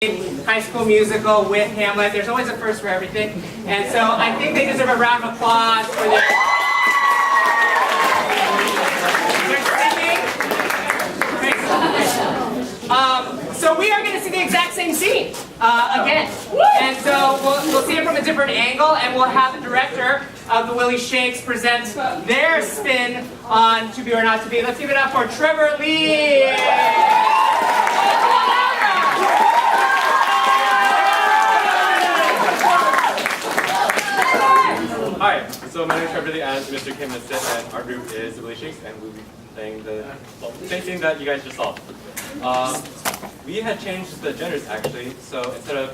High School Musical with Hamlet. There's always a first for everything. And so I think they deserve a round of applause for their singing. So we are going to see the exact same scene again. And so we'll see it from a different angle, and we'll have the director of the Willy Shakes present their spin on To Be or Not to Be. Let's give it up for Trevor Lee. Hi, so my name is Trevor Lee, and Mr. Kim is Szeto, and our group is the Willy Shakes, and we'll be playing the same thing that you guys just saw. We had changed the genders actually, so instead of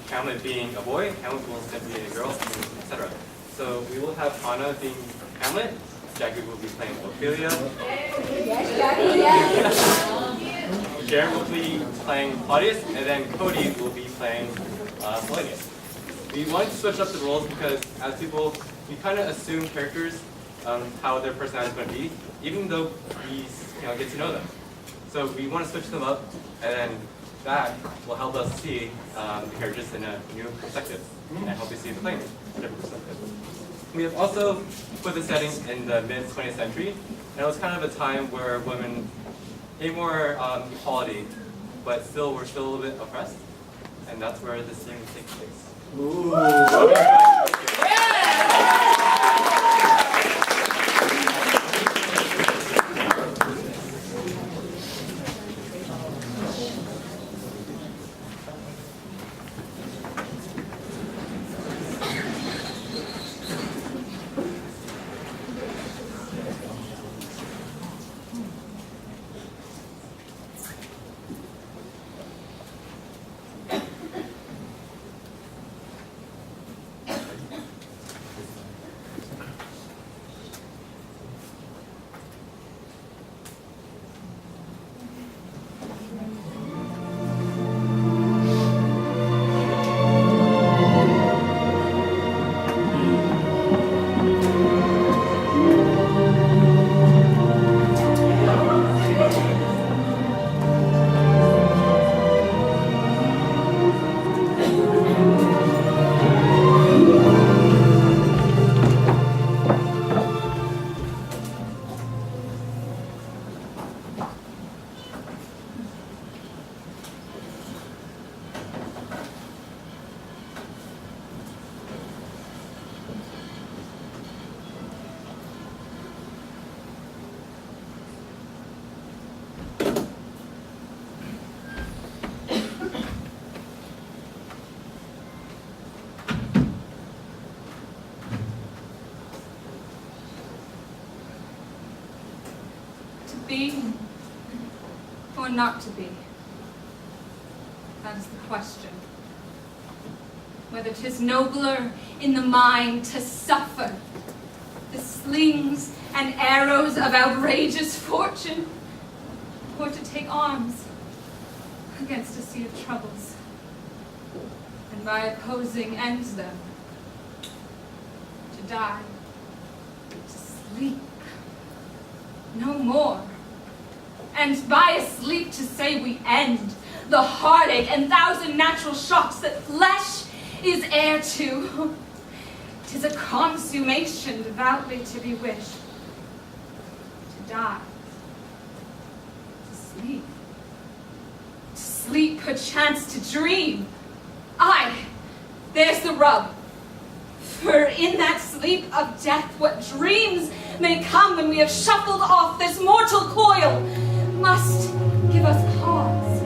Hamlet being a boy, Hamlet will instead be a girl, etc. So we will have Hana being Hamlet, Jackie will be playing Ophelia, Sharon will be playing Claudius, and then Cody will be playing Polonius. We wanted to switch up the roles because as people, we kind of assume characters, how their personality is going to be, even though we get to know them. So we want to switch them up, and then that will help us see the characters in a new perspective, and help you see the plane in a different perspective. We have also put the setting in the mid-20th century, and it was kind of a time where women gained more equality, but we're still a little bit oppressed, and that's where the scene takes place. Ooh. Be or not to be? That is the question. Whether 'tis nobler in the mind to suffer the slings and arrows of outrageous fortune, or to take arms against a sea of troubles, and by opposing ends them, to die, to sleep, no more. And by a sleep to say we end the heartache and thousand natural shocks that flesh is heir to. 'Tis a consummation devoutly to be wished. To die. To sleep. To sleep, perchance to dream. Aye, there's the rub. For in that sleep of death, what dreams may come when we have shuffled off this mortal coil must give us pause.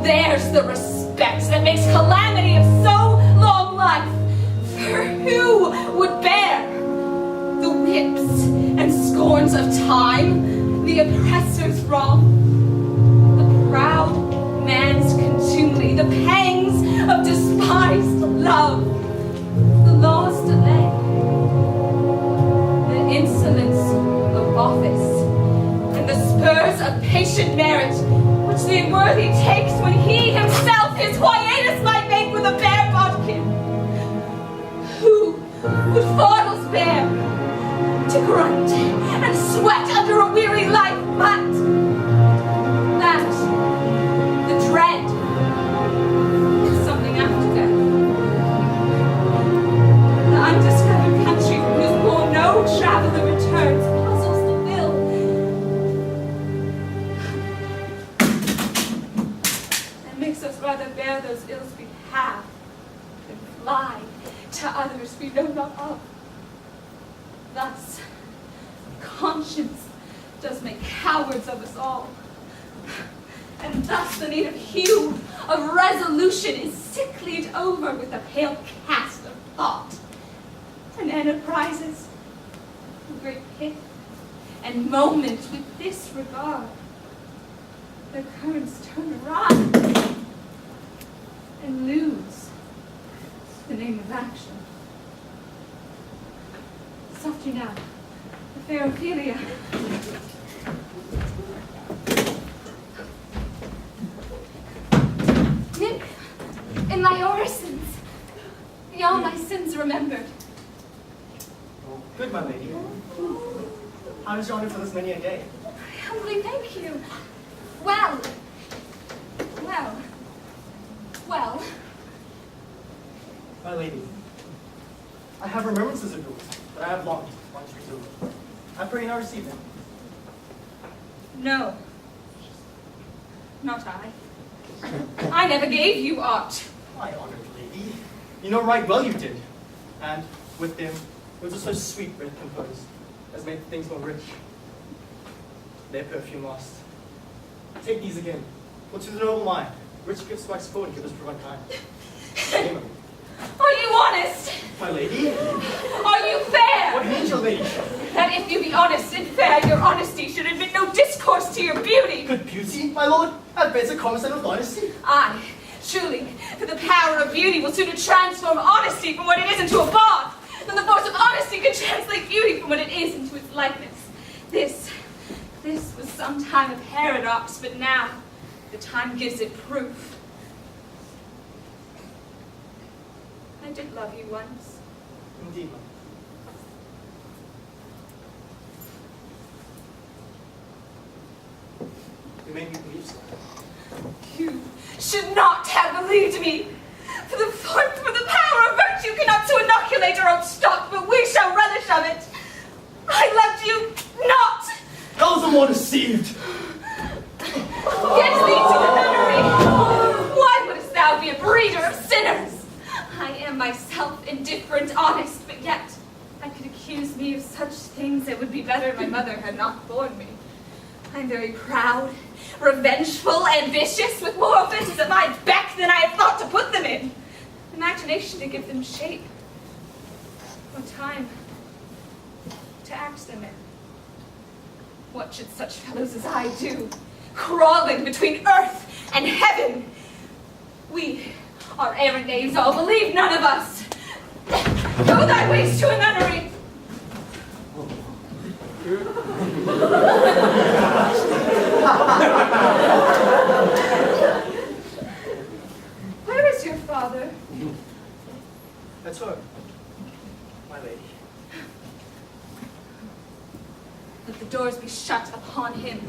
There's the respect that makes calamity of so long life. For who would bear the whips and scorns of time, the oppressor's wrong, the proud man's contumely, the pangs of despised love, the law's delay, the insolence of office, and the spurs of patient merit, which the unworthy takes when he himself his hiatus might make with a bare bodkin? Who would fardels bear to grunt and sweat under a weary life, but makes us rather bear those ills we have than fly to others we know not of. Thus, conscience does make cowards of us all. And thus the native hue of resolution is sicklied over with a pale cast of thought. And enterprises, of great pith and moment with disregard, the currents turn awry and lose the name of action. Softly now, the fair Ophelia. Nymph, in my orisons, be all my sins remembered. Good, my lady. How does yonder for this many a day? I humbly thank you. Well. My lady, I have remembrances of yours, but I have longed once resumed. I pray you now receive them. No. Not I. I never gave you aught. My honored lady, you know right well you did. And with them, was a so sweet breath composed, as made things more rich. Their perfume lost. Take these again, for to the noble mind, rich gifts wax forward give us for unkind. Amen. Are you honest? My lady? Are you fair? What means your lady? That if you be honest and fair, your honesty should admit no discourse to your beauty. Good beauty, my lord? At best a common sense of honesty? Aye, truly, for the power of beauty will sooner transform honesty from what it is into a bond, than the force of honesty can translate beauty from what it is into its likeness. This was sometime a paradox, but now the time gives it proof. I did love you once. Indeed, my lord. You made me believe so. You should not have believed me. For the power of virtue cannot so inoculate our own stock, but we shall relish of it. I loved you not. I was the more deceived. Get thee to the nunnery. Why wouldst thou be a breeder of sinners? I am myself indifferent, honest, but yet I could accuse me of such things it would be better my mother had not borne me. I'm very proud, revengeful, ambitious, with more offenses at my beck than I have thought to put them in. Imagination to give them shape, or time to act them in. What should such fellows as I do, crawling between earth and heaven? We are errant knaves all, believe none of us. Go thy ways to a nunnery. Where is your father? That's her, my lady. Let the doors be shut upon him,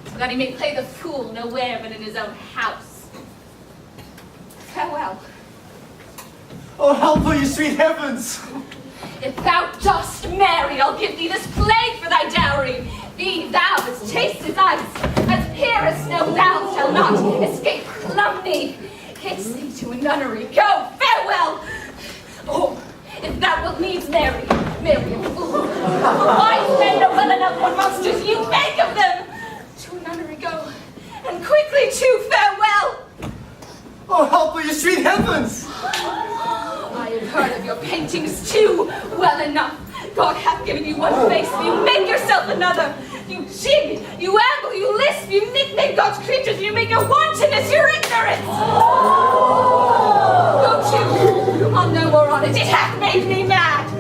so that he may play the fool nowhere but in his own house. Farewell. Oh, help her, you sweet heavens! If thou dost marry, I'll give thee this plague for thy dowry. Be thou as chaste as ice, as pure as snow, thou shalt not escape calumny. Haste thee to a nunnery, go, farewell! Or, if thou wilt needs marry a fool. Wise men know well enough what monsters you make of them. To a nunnery go, and quickly too, farewell! Oh, help her, you sweet heavens! I have heard of your paintings too, well enough. God hath given you one face, you make yourself another. You jig, you amble, you lisp, you nickname God's creatures, and you make your wantonness your ignorance. Go to, I'll no more on it hath made me mad.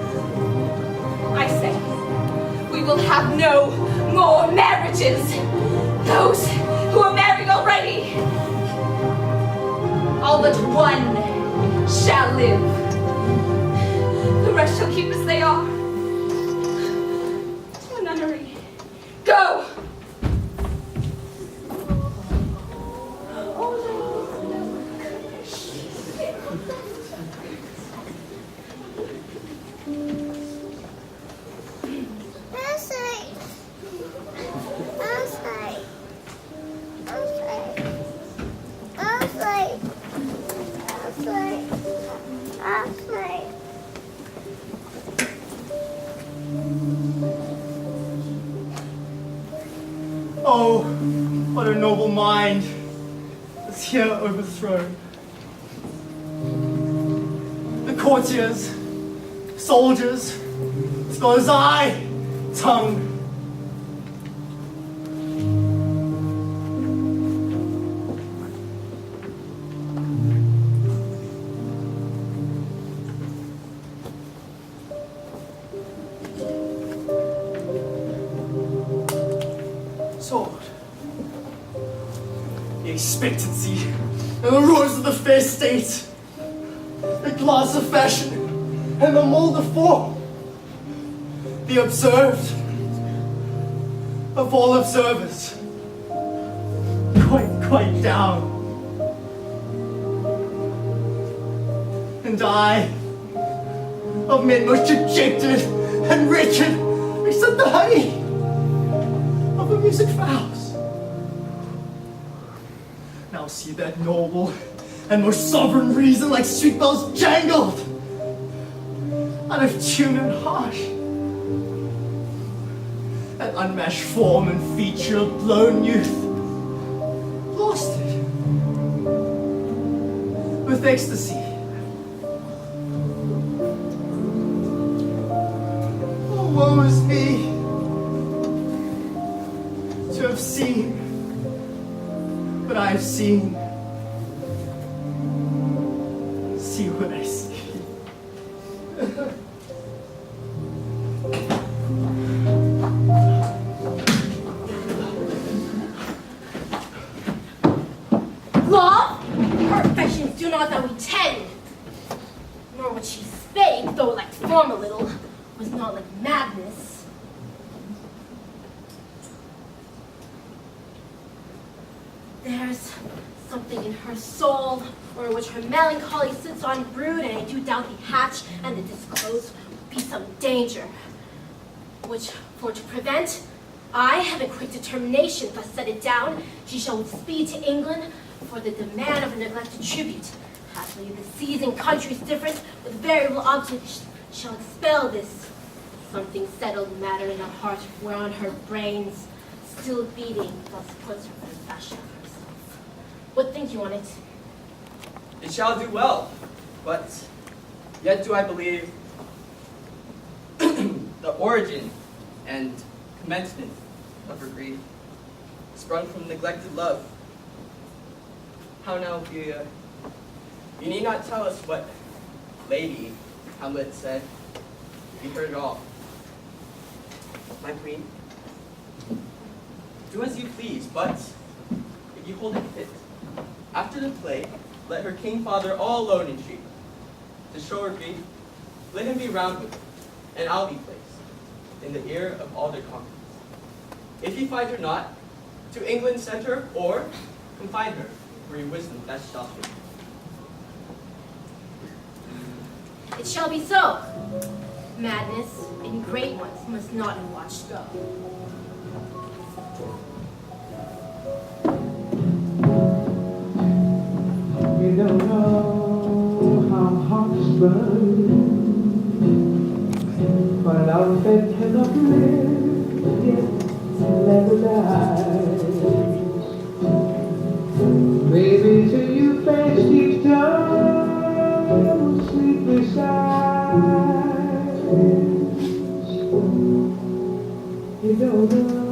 I say, we will have no more marriages. Those who are married already, all but one shall live. The rest shall keep as they are. To a nunnery. Go! Outside. noble mind is here overthrown. The courtiers, soldiers, as well as eye, tongue. Sword. The expectancy and the roars of the fair state, the glass of fashion and the mold of form, the observed of all observers, quite down. And I, of men most dejected and wretched, except the honey of a music vows. Now see that noble and most sovereign reason like sweet bells jangled, out of tune and harsh. That unmatched form and feature of blown youth, lost it with ecstasy. Oh, woe is me to have seen what I have seen. See what I see. Love? Her affections do not that we tend. Nor what she spake, though like form a little, was not like madness. There's something in her soul, or which her melancholy sits on brood, and I do doubt the hatch and the disclose would be some danger. Which, for to prevent, I have a quick determination, thus set it down, she shall with speed to England for the demand of a neglected tribute. Happily the seas and countries different, with variable objects shall expel this something settled matter in her heart, whereon her brains still beating, thus puts her in fashion of herself. What think you on it? It shall do well, but yet do I believe the origin and commencement of her grief sprung from neglected love. How now, Ophelia? You need not tell us what Lady Hamlet said. We heard it all. My queen, do as you please, but if you hold it fit, after the play, let her king father all alone entreat. To show her grief, let him be round with her, and I'll be placed in the ear of all their conference. If you find her not, to England send her, or confine her, where your wisdom best shall fit. It shall be so. Madness in great ones must not unwatched go. You don't know how hearts burn, but love that cannot live, yet never dies. Baby, till you face each time, sleepless eyes. You don't know.